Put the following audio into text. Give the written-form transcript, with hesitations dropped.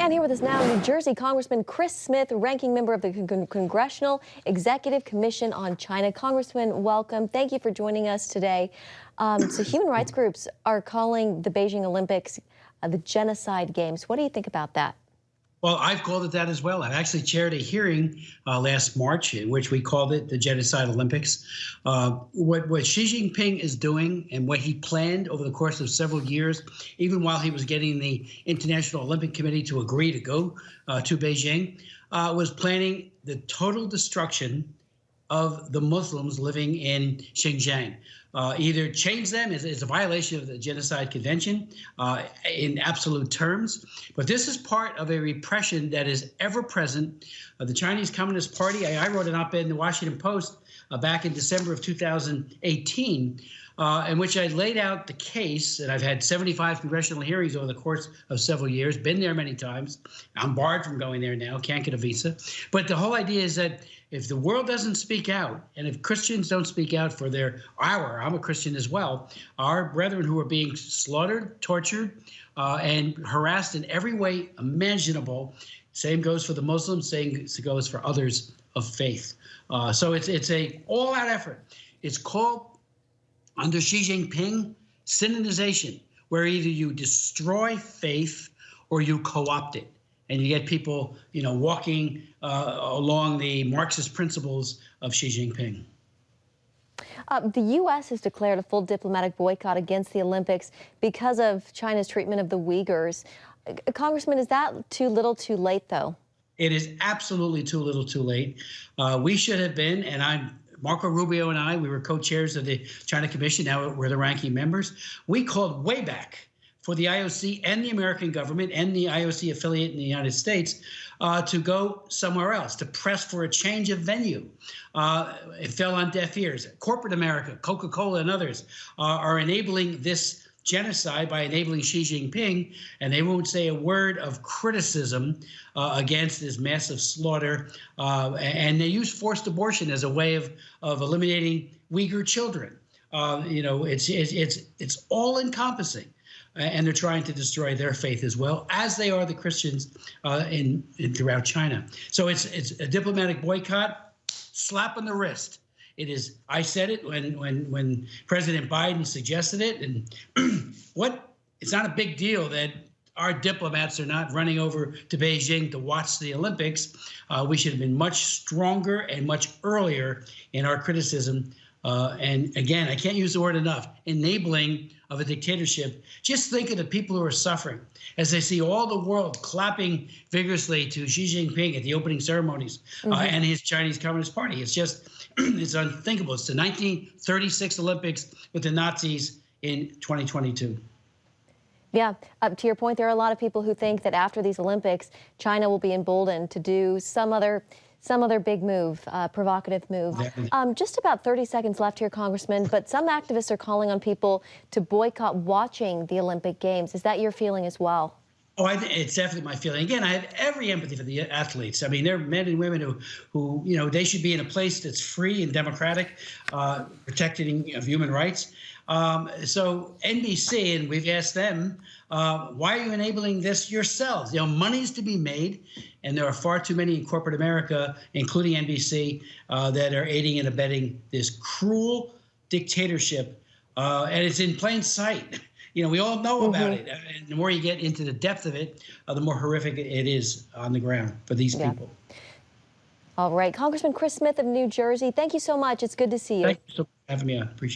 And here with us now, New Jersey Congressman Chris Smith, ranking member of the Congressional Executive Commission on China. Congressman, welcome. Thank you for joining us today. So human rights groups are calling the Beijing Olympics the Genocide Games. What do you think about that? Well, I've called it that as well. I actually chaired a hearing last March in which we called it the Genocide Olympics. What Xi Jinping is doing and what he planned over the course of several years, even while he was getting the International Olympic Committee to agree to go to Beijing, was planning the total destruction of the Muslims living in Xinjiang. Either change them is a violation of the Genocide Convention in absolute terms. But this is part of a repression that is ever present. The Chinese Communist Party, I wrote an op-ed in the Washington Post back in December of 2018, in which I laid out the case, and I've had 75 congressional hearings over the course of several years, been there many times. I'm barred from going there now, can't get a visa. But the whole idea is that if the world doesn't speak out, and if Christians don't speak out for I'm a Christian as well, our brethren who are being slaughtered, tortured, and harassed in every way imaginable, same goes for the Muslims, same goes for others of faith. So it's a all-out effort. It's called, under Xi Jinping, synonization, where either you destroy faith or you co-opt it. And you get people, walking along the Marxist principles of Xi Jinping. The U.S. has declared a full diplomatic boycott against the Olympics because of China's treatment of the Uyghurs. Congressman, is that too little too late, though? It is absolutely too little too late. We should have been, and Marco Rubio and I, we were co-chairs of the China Commission. Now we're the ranking members. We called way back for the IOC and the American government and the IOC affiliate in the United States to go somewhere else, to press for a change of venue. It fell on deaf ears. Corporate America, Coca-Cola and others are enabling this genocide by enabling Xi Jinping, and they won't say a word of criticism against this massive slaughter. And they use forced abortion as a way of eliminating Uyghur children. It's all encompassing. And they're trying to destroy their faith as well, as they are the Christians throughout China. So it's a diplomatic boycott, slap on the wrist. It is. I said it when President Biden suggested it, and it's not a big deal that our diplomats are not running over to Beijing to watch the Olympics. We should have been much stronger and much earlier in our criticism. And again, I can't use the word enough, enabling of a dictatorship. Just think of the people who are suffering as they see all the world clapping vigorously to Xi Jinping at the opening ceremonies and his Chinese Communist Party. It's just, it's unthinkable. It's the 1936 Olympics with the Nazis in 2022. Yeah, to your point, there are a lot of people who think that after these Olympics, China will be emboldened to do some other big move, provocative move. Just about 30 seconds left here, Congressman, but some activists are calling on people to boycott watching the Olympic Games. Is that your feeling as well? Oh, it's definitely my feeling. Again, I have every empathy for the athletes. I mean, they're men and women who they should be in a place that's free and democratic, protecting of human rights. So NBC, and we've asked them, why are you enabling this yourselves? Money's to be made, and there are far too many in corporate America, including NBC, that are aiding and abetting this cruel dictatorship, and it's in plain sight. We all know about it, and the more you get into the depth of it, the more horrific it is on the ground for these people. All right, Congressman Chris Smith of New Jersey, thank you so much. It's good to see you. Thank you for having me on. Appreciate it.